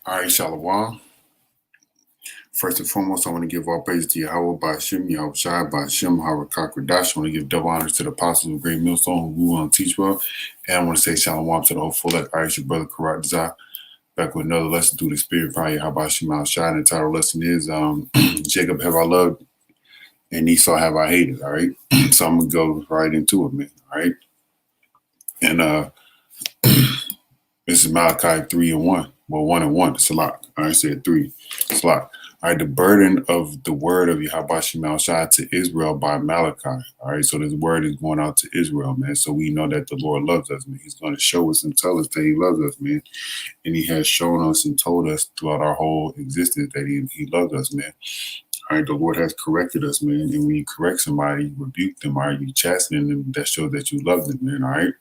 All right, Shalom. First and foremost, I want to give all praise to Yahweh Ba'Shem, Yahweh Shai Ba'Shem, Harakak Radash. I want to give double honors to the apostles of Great Millstone who will teach well. And I want to say Shalom to the whole full. All right, your brother Karat Zah, back with another lesson through the Spirit, probably Yahweh Shai Shai. And the title lesson is Jacob have I loved and Esau have I hated. All right. So I'm going to go right into it, man. All right. And this is Malachi 3:1. Well, 1:1, Salak. I said 3, Salak. All right, the burden of the word of Yahweh Shai to Israel by Malachi. All right, so this word is going out to Israel, man. So we know that the Lord loves us, man. He's going to show us and tell us that he loves us, man. And he has shown us and told us throughout our whole existence that he loves us, man. All right, the Lord has corrected us, man. And when you correct somebody, you rebuke them, all right, you chasten them, that shows that you love them, man, all right?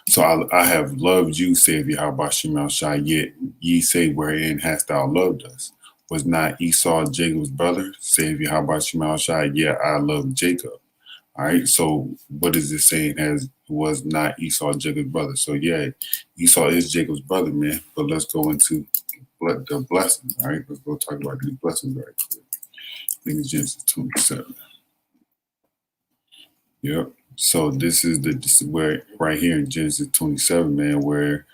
So I have loved you, saith Yahweh Shai Shai, yet ye say, wherein hast thou loved us? Was not Esau Jacob's brother? Saith Yahweh Shai Shai, yet I love Jacob. All right, so what is this saying? Was not Esau Jacob's brother? So yeah, Esau is Jacob's brother, man. But let's go into the blessings, all right? Let's go talk about these blessings right quick. I think it's Genesis 27. Yep. So this is where right here in Genesis 27, man, where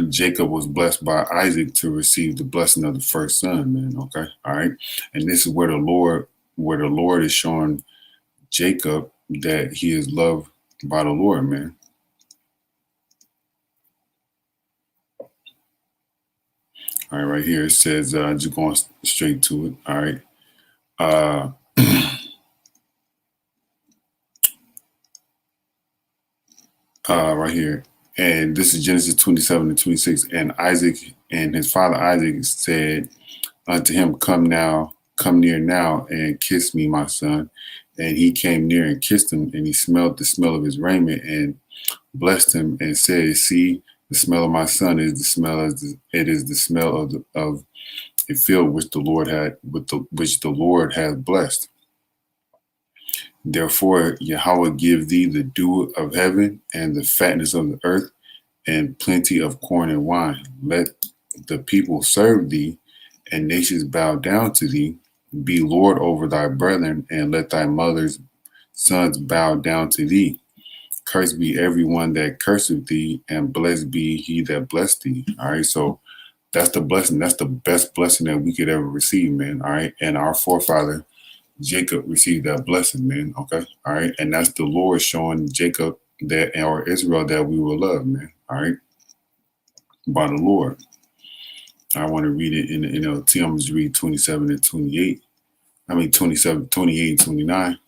Jacob was blessed by Isaac to receive the blessing of the first son, man. Okay. All right. And this is where the Lord is showing Jacob that he is loved by the Lord, man. All right, right here it says, just going straight to it. All right. Right here. And this is Genesis 27 and 26. And Isaac and his father Isaac said unto him, come near now and kiss me, my son. And he came near and kissed him, and he smelled the smell of his raiment and blessed him and said, see, the smell of my son is the smell of a field which the Lord has blessed. Therefore, Yahweh give thee the dew of heaven and the fatness of the earth and plenty of corn and wine. Let the people serve thee and nations bow down to thee. Be Lord over thy brethren, and let thy mother's sons bow down to thee. Cursed be everyone that curseth thee, and blessed be he that blessed thee. All right, so that's the blessing. That's the best blessing that we could ever receive, man. All right, and our forefather Jacob received that blessing, man. Okay. All right. And that's the Lord showing Jacob that, or Israel, that we will love, man. All right. By the Lord. I want to read it in the NLT. I'm just read 27 and 28. 27, 28 and 29.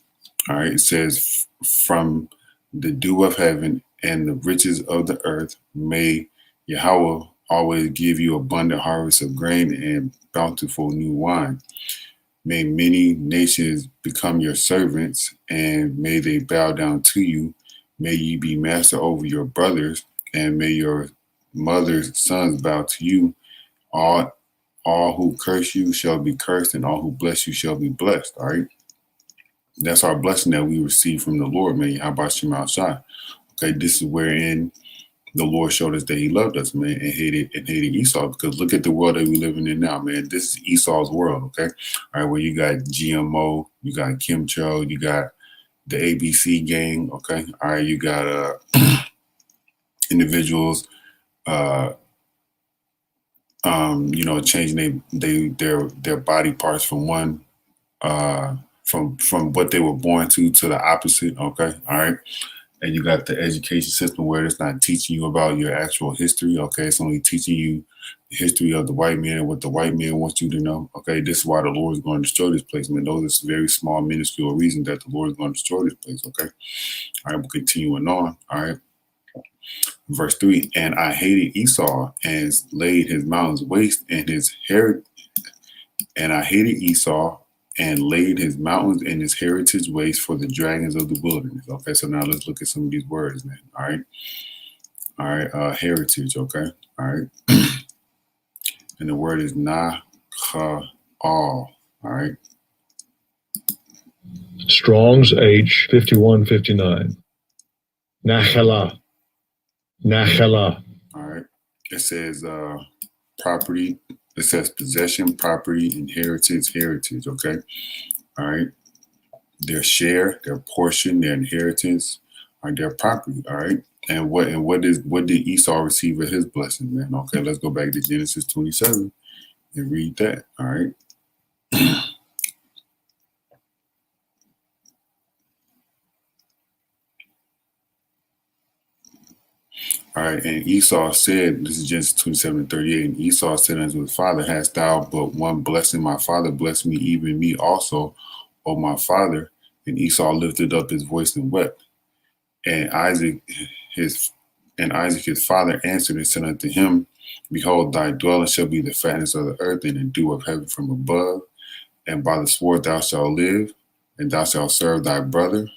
All right. It says, from the dew of heaven and the riches of the earth, may Yahweh always give you abundant harvest of grain and bountiful new wine. May many nations become your servants, and may they bow down to you. May ye be master over your brothers, and may your mother's sons bow to you. All who curse you shall be cursed, and all who bless you shall be blessed. All right. That's our blessing that we receive from the Lord, man. How about Shema Shai? Okay, this is wherein the Lord showed us that he loved us, man, and hated Esau. Because look at the world that we living in now, man. This is Esau's world, okay? All right, where you got GMO, you got chemtrail, you got the ABC gang, okay? All right, you got individuals, changing their body parts from one, from what they were born to the opposite, okay? All right. And you got the education system where it's not teaching you about your actual history. Okay. It's only teaching you the history of the white man and what the white man wants you to know. Okay. This is why the Lord is going to destroy this place, man. Those are very small, minuscule reasons that the Lord is going to destroy this place. Okay. All right. We're continuing on. All right. Verse 3. And I hated Esau and laid his mountains waste and I hated Esau and laid his mountains and his heritage waste for the dragons of the wilderness. Okay, so now let's look at some of these words, man. All right. All right, heritage, okay. All right. And the word is Nahal. All right. Strong's H 5159. Nachala. Nachala. All right. It says property. It says possession, property, inheritance, heritage. Okay. All right. Their share, their portion, their inheritance, or their property. All right. And what did Esau receive of his blessing, man? Okay, let's go back to Genesis 27 and read that. All right. All right, and Esau said, this is Genesis 27:38, and Esau said unto his father, hast thou but one blessing? My father bless me, even me also, O my father. And Esau lifted up his voice and wept. And his Isaac his father answered and said unto him, behold, thy dwelling shall be the fatness of the earth and the dew of heaven from above. And by the sword thou shalt live, and thou shalt serve thy brother.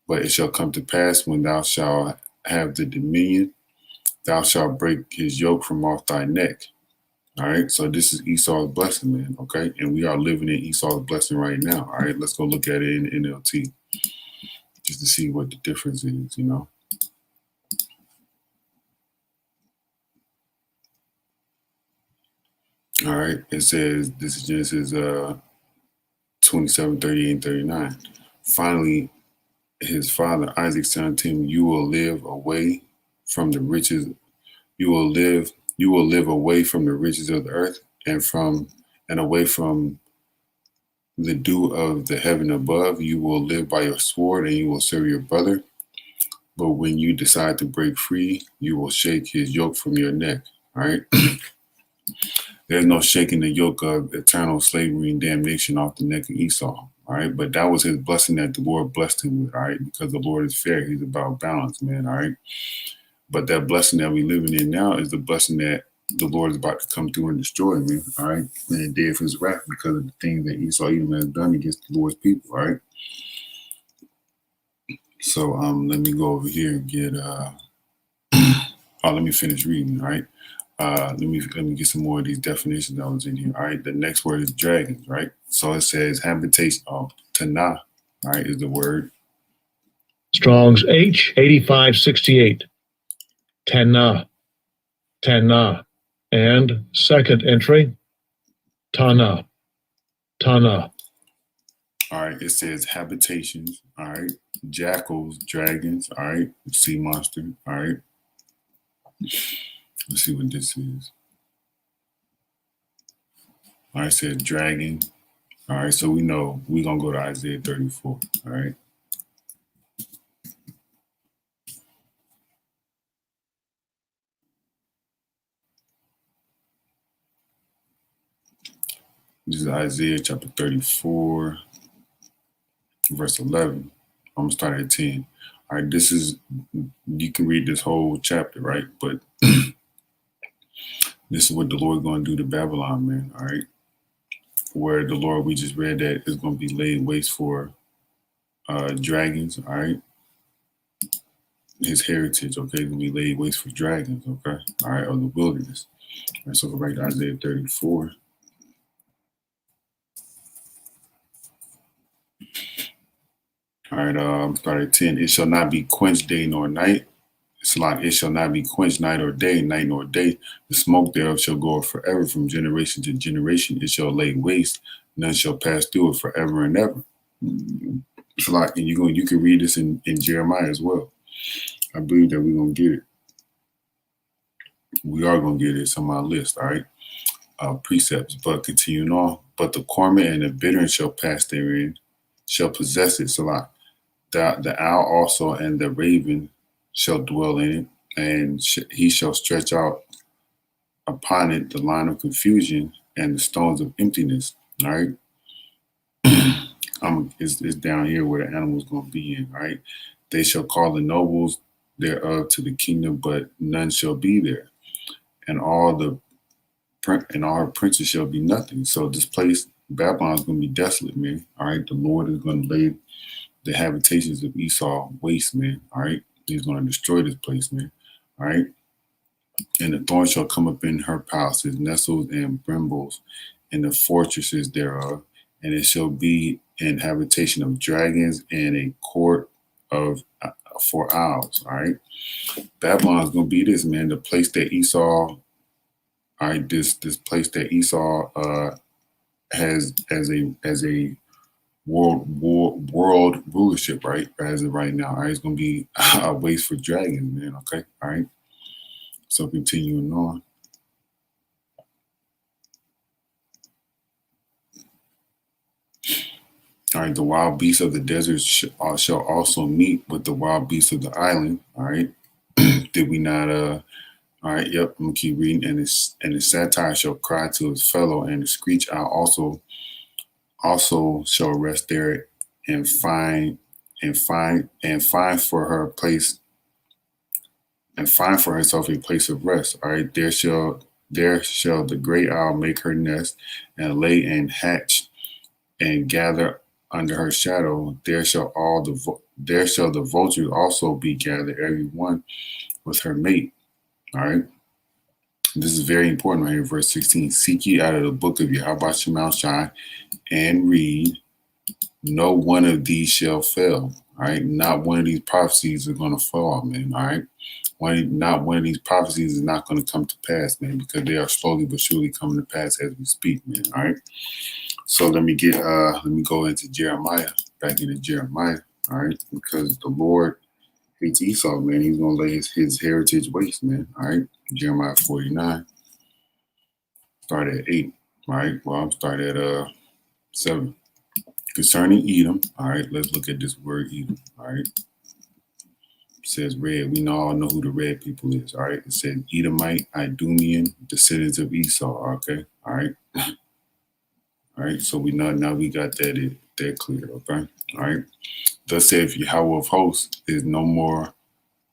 But it shall come to pass when thou shalt have the dominion, thou shalt break his yoke from off thy neck. All right. So this is Esau's blessing, man. Okay. And we are living in Esau's blessing right now. All right. Let's go look at it in NLT just to see what the difference is, you know. All right. It says, this is Genesis 27:38 and 39. Finally, his father Isaac said unto him, you will live away from the riches. You will live away from the riches of the earth and away from the dew of the heaven above. You will live by your sword and you will serve your brother. But when you decide to break free, you will shake his yoke from your neck. All right. There's no shaking the yoke of eternal slavery and damnation off the neck of Esau. All right. But that was his blessing that the Lord blessed him with. All right. Because the Lord is fair. He's about balance, man. All right. But that blessing that we're living in now is the blessing that the Lord is about to come through and destroy, man. All right. And the day of his wrath because of the things that Esau even has done against the Lord's people. All right. So let me go over here and get let me finish reading. All right. Let me get some more of these definitions that was in here. All right. The next word is dragons, right? So it says habitation. Tanah, all right, is the word. Strong's H8568. Tanah. Tanah. And second entry, Tana. Tana. All right. It says habitations. All right. Jackals, dragons. All right. Sea monster. All right. Let's see what this is. All right. It says dragon. All right. So we know we're going to go to Isaiah 34. All right. This is Isaiah chapter 34, verse 11. I'm going to start at 10. All right, this is, you can read this whole chapter, right? But this is what the Lord going to do to Babylon, man, all right? Where the Lord, we just read that is going to be laid waste for dragons, all right? His heritage, okay, is going to be laid waste for dragons, okay? All right, of the wilderness. All right, so go back to Isaiah 34. All right, start at 10. It shall not be quenched day nor night. It's like it shall not be quenched night nor day. The smoke thereof shall go up forever from generation to generation. It shall lay waste. None shall pass through it forever and ever. It's like, and you can read this in Jeremiah as well. I believe that we're going to get it. We are going to get it. It's on my list, all right? Precepts, but continuing on. But the cormorant and the bittern shall pass therein, shall possess it. So like the owl also and the raven shall dwell in it, and he shall stretch out upon it the line of confusion and the stones of emptiness. All right. It's down here where the animal's going to be in. All right. They shall call the nobles thereof to the kingdom, but none shall be there. And all her princes shall be nothing. So this place, Babylon, is going to be desolate, man. All right. The Lord is going to lay the habitations of Esau waste, man. All right. He's going to destroy this place, man. All right. And the thorn shall come up in her palaces, nettles and brambles in the fortresses thereof. And it shall be an habitation of dragons and a court of for owls. All right. Babylon is going to be this, man, the place that Esau All right, this place that Esau has as a world rulership, right? As of right now, all right, it's gonna be a waste for dragons, man. Okay, all right. So continuing on. All right, the wild beasts of the desert shall also meet with the wild beasts of the island. All right, did we not? All right, yep. I'm gonna keep reading. And the satire shall cry to his fellow, and the screech owl also shall rest there, and find for her place, and find for herself a place of rest. All right, there shall the great owl make her nest, and lay and hatch, and gather under her shadow. There shall the vultures also be gathered, every one with her mate. All right. This is very important right here, verse 16. Seek ye out of the book of Yahweh Shemel Shai and read, no one of these shall fail. All right. Not one of these prophecies are going to fall, man. All right. Not one of these prophecies is not going to come to pass, man, because they are slowly but surely coming to pass as we speak, man. All right. So let me go into Jeremiah, back into Jeremiah. All right. Because the Lord hates Esau, man. He's going to lay his heritage waste, man. All right. Jeremiah 49. Start at 8. All right. Well, I'm start at 7. Concerning Edom. All right. Let's look at this word Edom. All right. It says red. We all know who the red people is. All right. It said Edomite, Idumean, descendants of Esau. Okay. All right. All right. So we know now we got that clear. Okay. All right. Thus saith Yahweh of hosts, is no more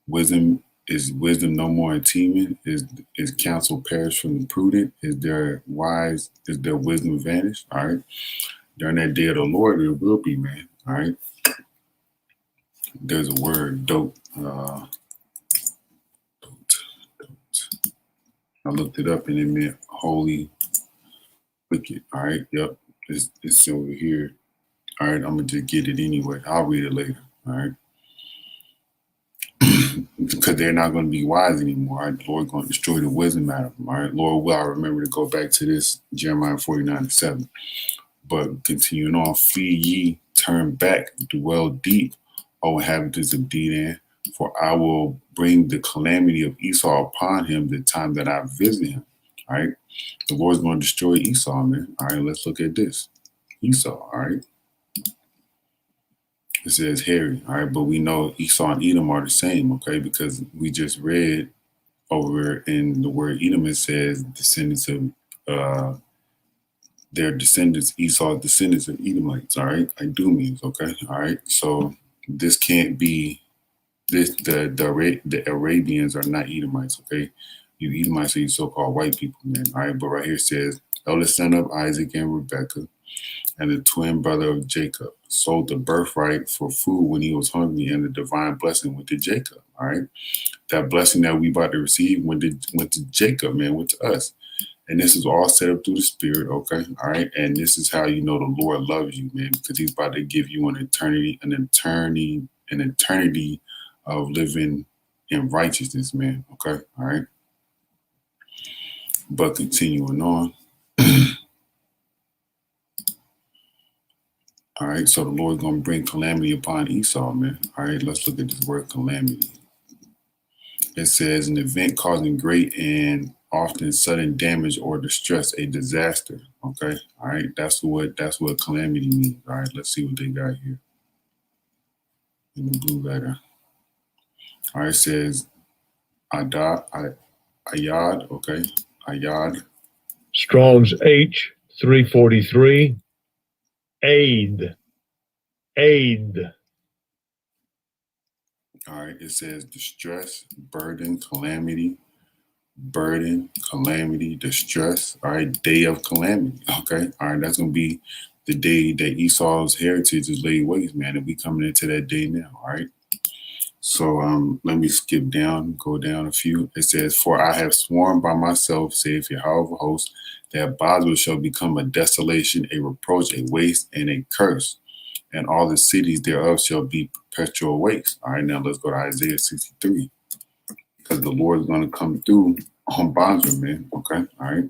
wisdom. Is wisdom no more in Teman? Is counsel perished from the prudent? Is their wisdom vanished? All right. During that day of the Lord, it will be, man. All right. There's a word, dope. I looked it up and it meant holy, wicked. All right. Yep. It's over here. All right. I'm gonna just get it anyway. I'll read it later. All right. Because they're not going to be wise anymore. All right? The Lord going to destroy the wisdom out of them. All right. Lord, will I remember to go back to this Jeremiah 49:7. But continuing on, flee ye, turn back, dwell deep, O inhabitants of Dedan, for I will bring the calamity of Esau upon him the time that I visit him. All right. The Lord's going to destroy Esau, man. All right. Let's look at this. Esau. All right. It says Harry. All right. But we know Esau and Edom are the same. Okay. Because we just read over in the word Edom, it says descendants of their descendants, Esau's descendants of Edomites, all right? Idumeans, okay? All right. So this can't be this the Arabians are not Edomites, okay? You Edomites are you so-called white people, man. All right. But right here it says, eldest son of Isaac and Rebekah, and the twin brother of Jacob, sold the birthright for food when he was hungry, and the divine blessing went to Jacob. All right. That blessing that we about to receive went to Jacob, man, went to us. And this is all set up through the Spirit, okay? All right. And this is how you know the Lord loves you, man, because he's about to give you an eternity of living in righteousness, man. Okay. All right. But continuing on. All right. So the Lord's going to bring calamity upon Esau, man. All right. Let's look at this word calamity. It says an event causing great and often sudden damage or distress, a disaster. Okay. All right. That's what calamity means. All right. Let's see what they got here in the blue letter. All right. It says Ayad. Okay. Ayad. Strong's H 343. Aid. All right. It says distress, burden, calamity, distress. All right. Day of calamity. Okay. All right. That's going to be the day that Esau's heritage is laid waste, man. And we coming into that day now. All right. So let me skip down, go down a few. It says, for I have sworn by myself, saith Yahweh of hosts, that Basra shall become a desolation, a reproach, a waste, and a curse. And all the cities thereof shall be perpetual waste. All right, now let's go to Isaiah 63. Because the Lord is going to come through on Bonzer, man. Okay, all right.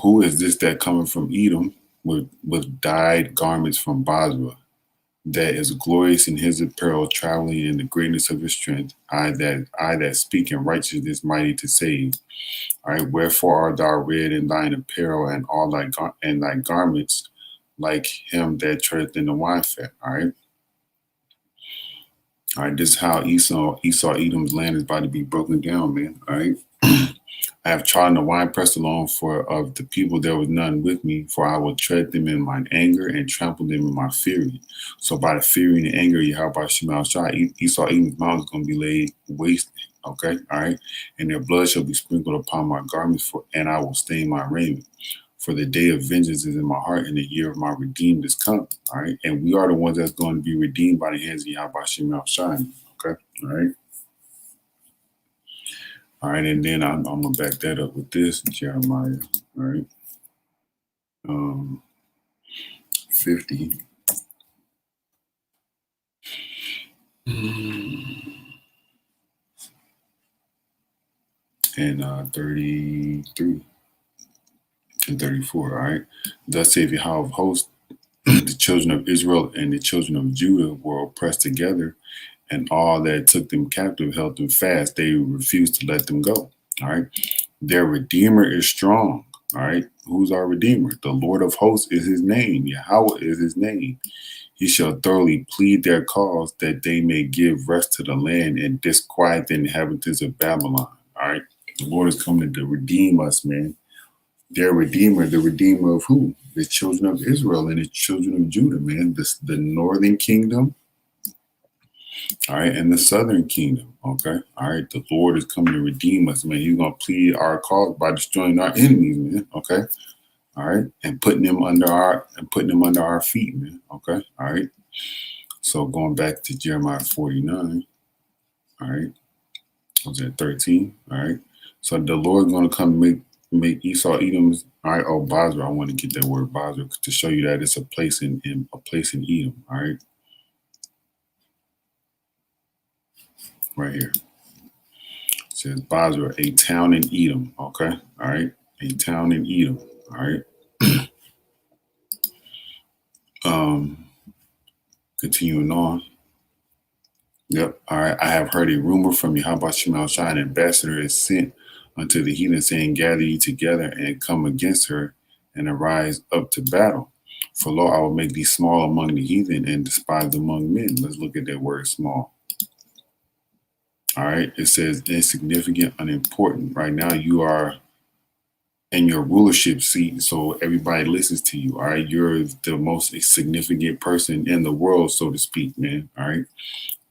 Who is this that coming from Edom with dyed garments from Basra, that is glorious in his apparel, traveling in the greatness of his strength? I that speak in righteousness, mighty to save. All right. Wherefore art thou red in thine apparel, and all thy garments like him that treadeth in the wine fat? All right. All right. This is how Esau Edom's land is about to be broken down, man. All right. I have trodden the winepress alone, for of the people there was none with me, for I will tread them in mine anger and trample them in my fury. So by the fury and the anger, Yahweh Shemal Shai, Esau Edom's mountain is going to be laid waste. Okay, all right. And their blood shall be sprinkled upon my garments, and I will stain my raiment. For the day of vengeance is in my heart, and the year of my redeemed is come. All right. And we are the ones that's going to be redeemed by the hands of Yahweh Shemal Shai. Okay, all right. All right, and then I'm gonna back that up with this Jeremiah. All right, 50 and 33 and 34. All right, thus saith Yahweh of hosts, the children of Israel and the children of Judah were oppressed together, and all that took them captive held them fast. They refused to let them go. All right, their Redeemer is strong. All right, who's our Redeemer? The Lord of hosts is his name. Yahweh is his name. He shall thoroughly plead their cause, that they may give rest to the land and disquiet the inhabitants of Babylon. All right, the Lord is coming to redeem us, man. Their Redeemer, the Redeemer of who? The children of Israel and the children of Judah, man. The northern kingdom, all right, and the southern kingdom, okay? All right, the Lord is coming to redeem us, man. He's going to plead our cause by destroying our enemies, man, okay? All right, and putting them under our feet, man, okay? All right. So going back to Jeremiah 49, all right, was that 13? All right. So the Lord's going to come make Esau Edom's, all right. Oh, Basra. I want to get that word Basra to show you that it's a place in Edom. All right. Right here. It says Basra, a town in Edom. Okay. All right. A town in Edom. All right. Continuing on. Yep. All right. I have heard a rumor from you. How about Shemal Shai? An ambassador is sent unto the heathen, saying, gather ye together and come against her and arise up to battle. For lo, I will make thee small among the heathen and despised among men. Let's look at that word small. All right. It says insignificant, unimportant. Right now, you are in your rulership seat, so everybody listens to you. All right. You're the most significant person in the world, so to speak, man. All right.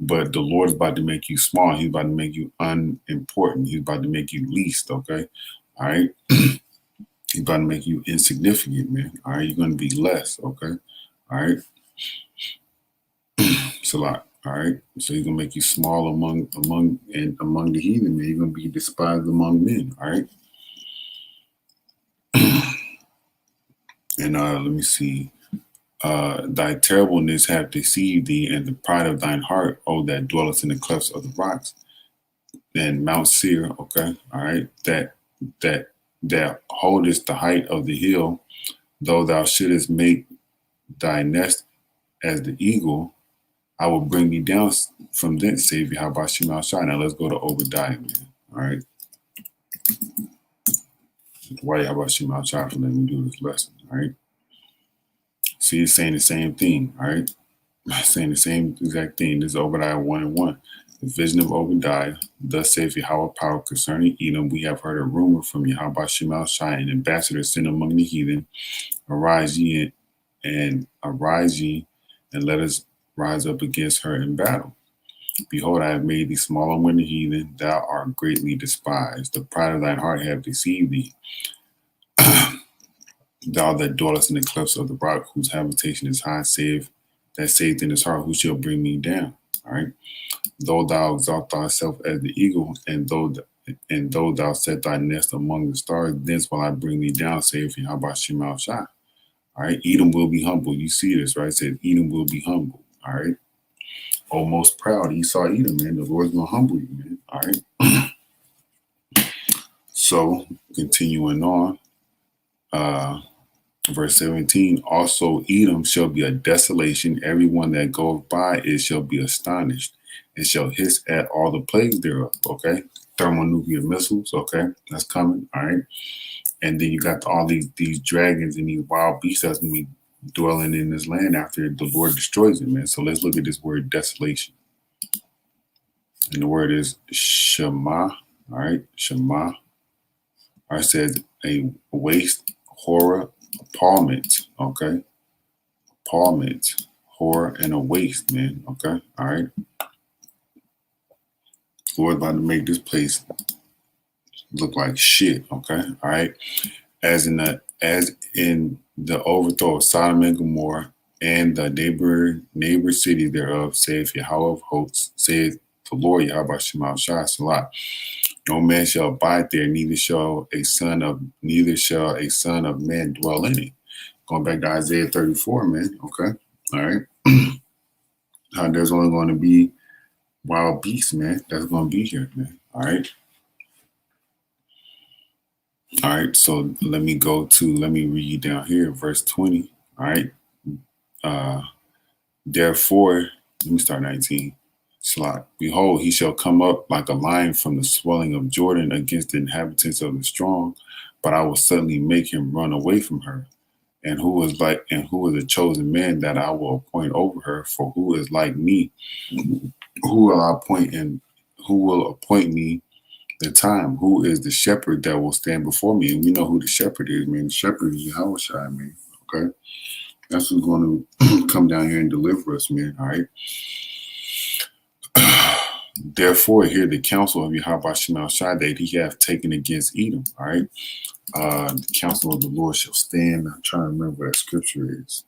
But the Lord is about to make you small. He's about to make you unimportant. He's about to make you least, okay? All right? He's about to make you insignificant, man. All right? You're going to be less, okay? All right? It's a lot, all right? So he's going to make you small among the heathen, man. You're going to be despised among men, all right? And let me see. Thy terribleness hath deceived thee, and the pride of thine heart, O that dwellest in the clefts of the rocks. And Mount Seir, okay, all right, that holdest the height of the hill, though thou shouldest make thy nest as the eagle, I will bring thee down from thence, Savior. How about Shemal Shai? Now let's go to Obadiah, man. All right. Why? How about Shemal Shai for letting me do this lesson? All right. See, it's saying the same thing, all right? Saying the same exact thing. This is Obadiah 1:1. The vision of Obadiah. Thus saith Yahweh power concerning Edom. We have heard a rumor from Yahweh Shemal Shai, an ambassador sent among the heathen. Arise ye and let us rise up against her in battle. Behold, I have made thee small among the heathen. Thou art greatly despised. The pride of thine heart hath deceived thee. Thou that dwellest in the clefts of the rock, whose habitation is high, saith in his heart, who shall bring me down? All right. Though thou exalt thyself as the eagle, and though thou set thy nest among the stars, thence will I bring thee down, saith Yahweh Shemal Shai. All right. Edom will be humble. You see this, right? It said Edom will be humble. All right. Almost proud. Esau Edom, man. The Lord's gonna humble you, man. All right. So continuing on, verse 17, also Edom shall be a desolation. Everyone that goeth by it shall be astonished. It shall hiss at all the plagues thereof. Okay. Thermonuclear missiles. Okay. That's coming. All right. And then you got all these dragons and these wild beasts that's going to be dwelling in this land after the Lord destroys it, man. So let's look at this word desolation. And the word is Shema. All right. Shema. All right. It says a waste, horror, appallment. Okay. Appallment, horror, and a waste, man. Okay. All right. Lord's about to make this place look like shit. Okay. All right. As in the overthrow of Sodom and Gomorrah and the neighbor cities thereof, saith Yahweh of hosts, saith the Lord Yahweh Shema Shai Salah. No man shall abide there, neither shall a son of man dwell in it. Going back to Isaiah 34, man. Okay. All right. There's only going to be wild beasts, man. That's going to be here, man. All right. All right. So let me read down here, verse 20. All right. Therefore, let me start 19. Slot. Behold, he shall come up like a lion from the swelling of Jordan against the inhabitants of the strong, but I will suddenly make him run away from her. And who is a chosen man that I will appoint over her? For who is like me? Who will appoint me the time? Who is the shepherd that will stand before me? And we know who the shepherd is, man. The shepherd is Yahweh Shai, man. Okay. That's who's going to come down here and deliver us, man. All right. Therefore, hear the counsel of Yahweh Shema Shai that he hath taken against Edom. All right. The counsel of the Lord shall stand. I'm trying to remember what that scripture is.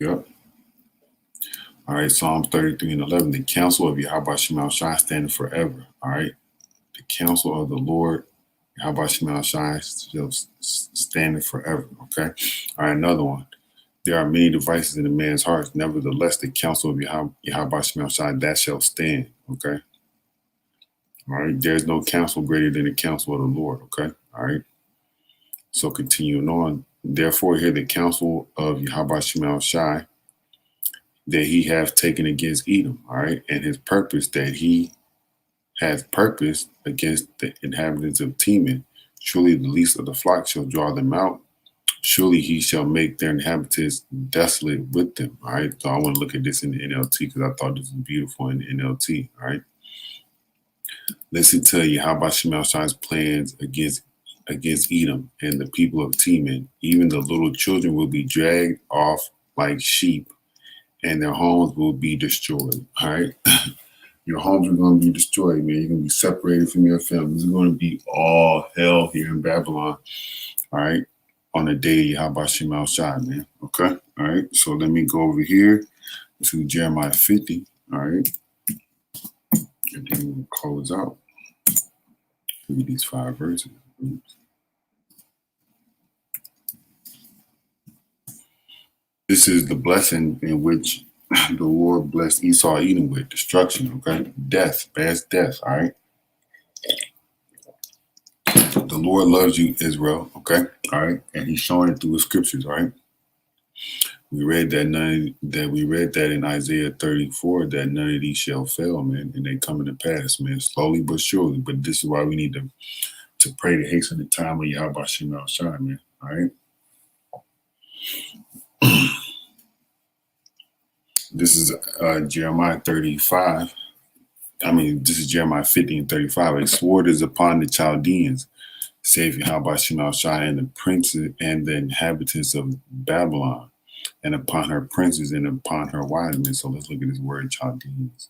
Yep. All right. Psalms 33 and 11. The counsel of Yahweh Shema Shai standeth forever. All right. The counsel of the Lord Yahweh Shema Shai shall stand forever. Okay. All right. Another one. There are many devices in a man's heart. Nevertheless, the counsel of Yahweh Shema Shai, that shall stand. Okay. All right. There's no counsel greater than the counsel of the Lord. Okay. All right. So continuing on. Therefore, hear the counsel of Yahweh Shema Shai that he hath taken against Edom. All right. And his purpose that he hath purposed against the inhabitants of Teman. Surely the least of the flock shall draw them out. Surely he shall make their inhabitants desolate with them. All right. So I want to look at this in the NLT because I thought this was beautiful in the NLT. All right. Listen to Yahweh Shema Shai's plans against Edom and the people of Teman. Even the little children will be dragged off like sheep, and their homes will be destroyed. All right. Your homes are going to be destroyed, man. You're going to be separated from your family. It's going to be all hell here in Babylon. All right. On the day Yahweh Shema Shai, man. Okay. All right. So let me go over here to Jeremiah 50. All right. And then we'll close out. Read these 5 verses. Oops. This is the blessing in which the Lord blessed Esau Edom with destruction. Okay. Death. Bad death. All right. The Lord loves you, Israel. Okay. All right. And he's showing it through the scriptures. All right. We read that in Isaiah 34 that none of these shall fail, man, and they coming to pass, man, slowly but surely. But this is why we need to pray to hasten the time of Yahweh Shema Shai, man. All right. This is Jeremiah 35. This is Jeremiah 50 and 35. A sword is upon the Chaldeans, saith Yahweh Shema Shai, and the princes and the inhabitants of Babylon, and upon her princes and upon her wise men. So let's look at this word Chaldeans.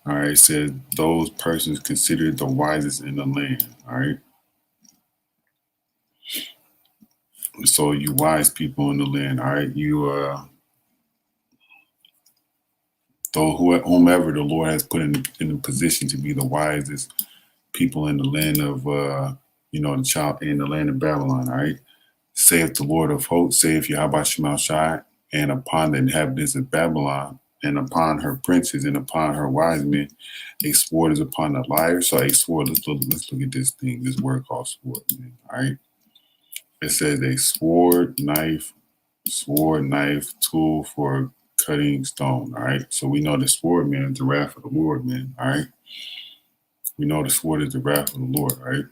All right, it says those persons considered the wisest in the land. All right. So you wise people in the land, all right, you whomever the Lord has put in a position to be the wisest people in the land of, the child in the land of Babylon. All right. Saith the Lord of hosts, saith Yahweh Shema Shai, and upon the inhabitants of Babylon, and upon her princes, and upon her wise men, a sword is upon the liar. So a sword, let's look at this thing, this word called sword, man. All right. It says a sword, knife, tool for cutting stone. All right. So we know the sword, man, is the wrath of the Lord, man. All right. We know the sword is the wrath of the Lord, all right?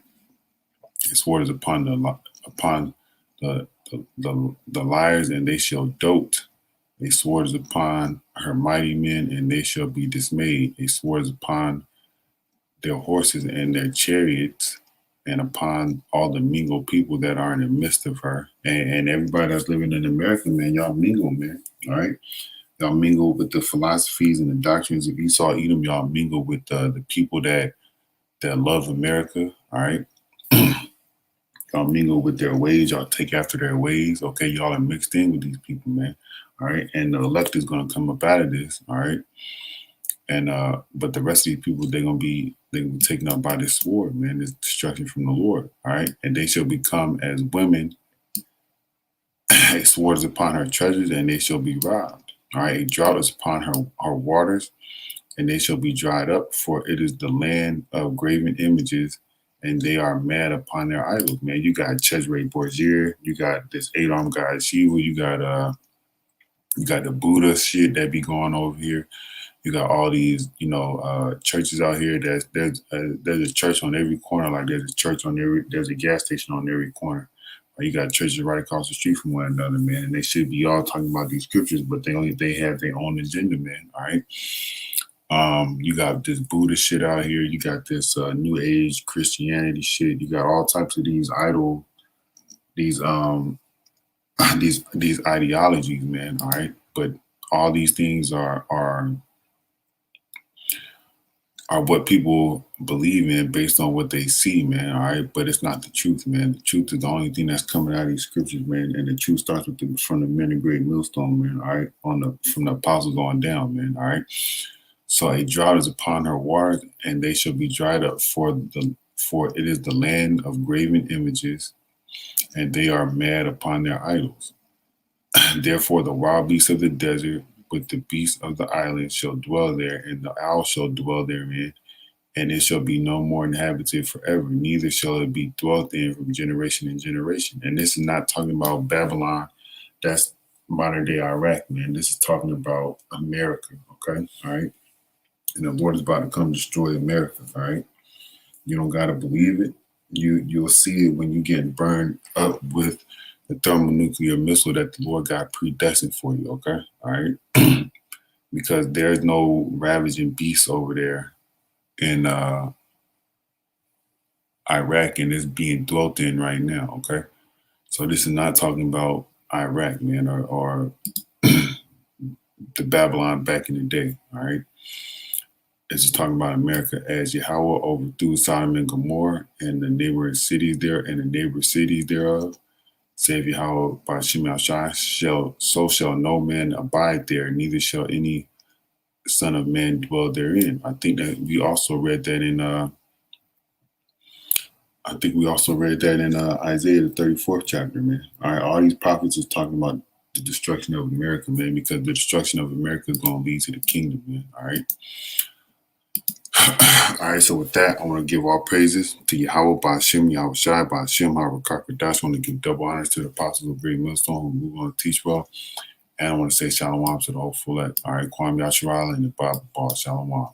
The sword is upon the liars, and they shall dote. A sword is upon her mighty men, and they shall be dismayed. A sword is upon their horses and their chariots, and upon all the mingled people that are in the midst of her. And everybody that's living in America, man, y'all mingle, man. All right. Y'all mingle with the philosophies and the doctrines of Esau, Edom. Y'all mingle with the people that love America. All right. Y'all mingle with their ways. Y'all take after their ways. Okay. Y'all are mixed in with these people, man. All right. And the elect is going to come up out of this. All right. And but the rest of these people, they're gonna be taken up by this sword, man. This destruction from the Lord. All right. And they shall become as women. A sword is upon her treasures, and they shall be robbed. All right. A drought is upon her waters, and they shall be dried up, for it is the land of graven images, and they are mad upon their idols, man. You got Cesare Borgia, you got this 8-armed god Shiva, you got the Buddha shit that be going over here. You got all these, churches out here. There's a church on every corner. Like there's a gas station on every corner. You got churches right across the street from one another, man. And they should be all talking about these scriptures, but they have their own agenda, man. All right. You got this Buddha shit out here. You got this New Age Christianity shit. You got all types of these these ideologies, man. All right, but all these things are what people believe in based on what they see, man. All right, but it's not the truth, man. The truth is the only thing that's coming out of these scriptures, man. And the truth starts from the men of great millstone, man. All right, from the apostles on down, man. All right. So a drought is upon her waters, and they shall be dried up, for it is the land of graven images, and they are mad upon their idols. Therefore the wild beasts of the desert with the beasts of the island shall dwell there, and the owl shall dwell therein, and it shall be no more inhabited forever, neither shall it be dwelt in from generation in generation. And this is not talking about Babylon. That's modern day Iraq, man. This is talking about America, okay? All right? And the Lord is about to come destroy America, all right? You don't got to believe it. You'll see it when you get burned up with the thermonuclear missile that the Lord got predestined for you, okay? All right? Because there's no ravaging beasts over there in Iraq, and it's being dwelt in right now, okay? So this is not talking about Iraq, man, or the Babylon back in the day, all right? It's just talking about America as Yahweh overthrew Sodom and Gomorrah and the neighboring cities there and the neighbor cities thereof. Save Yahweh by Shema Shai, so shall no man abide there, neither shall any son of man dwell therein. I think that we also read that in Isaiah the 34th chapter, man. All right, all these prophets is talking about the destruction of America, man, because the destruction of America is going to lead to the kingdom, man. All right. All right, so with that, I want to give all praises to Yahweh, Ba'ashem, Yahweh Shai, Ba'ashem, Hara Kakadash. I want to give double honors to the apostles of Great Millstone who move on to teach well. And I want to say shalom to the whole full. All right, Kwame Yasharala and the Bible Ball. Shalom.